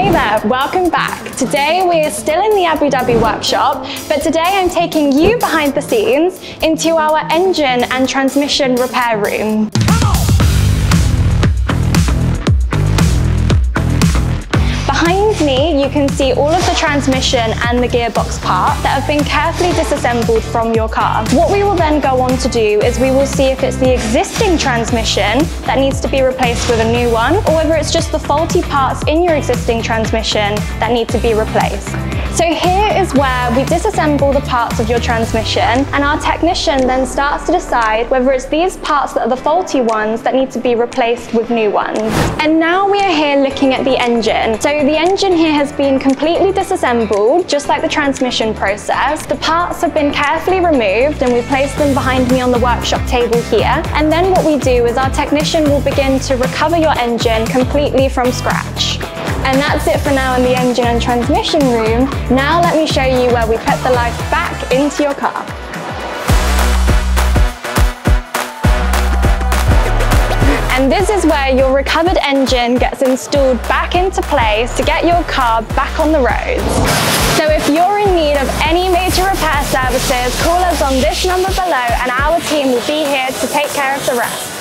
Hey there, welcome back. Today we are still in the Abu Dhabi workshop, but today I'm taking you behind the scenes into our engine and transmission repair room. Behind me, you can see all of the transmission and the gearbox parts that have been carefully disassembled from your car. What we will then go on to do is we will see if it's the existing transmission that needs to be replaced with a new one, or whether it's just the faulty parts in your existing transmission that need to be replaced. So here is where we disassemble the parts of your transmission, and our technician then starts to decide whether it's these parts that are the faulty ones that need to be replaced with new ones. And now we are here looking at the engine. So the engine here has been completely disassembled, just like the transmission process. The parts have been carefully removed and we place them behind me on the workshop table here. And then what we do is our technician will begin to recover your engine completely from scratch. And that's it for now in the engine and transmission room. Now let me show you where we put the life back into your car. And this is where your recovered engine gets installed back into place to get your car back on the roads. So if you're in need of any major repair services, call us on this number below and our team will be here to take care of the rest.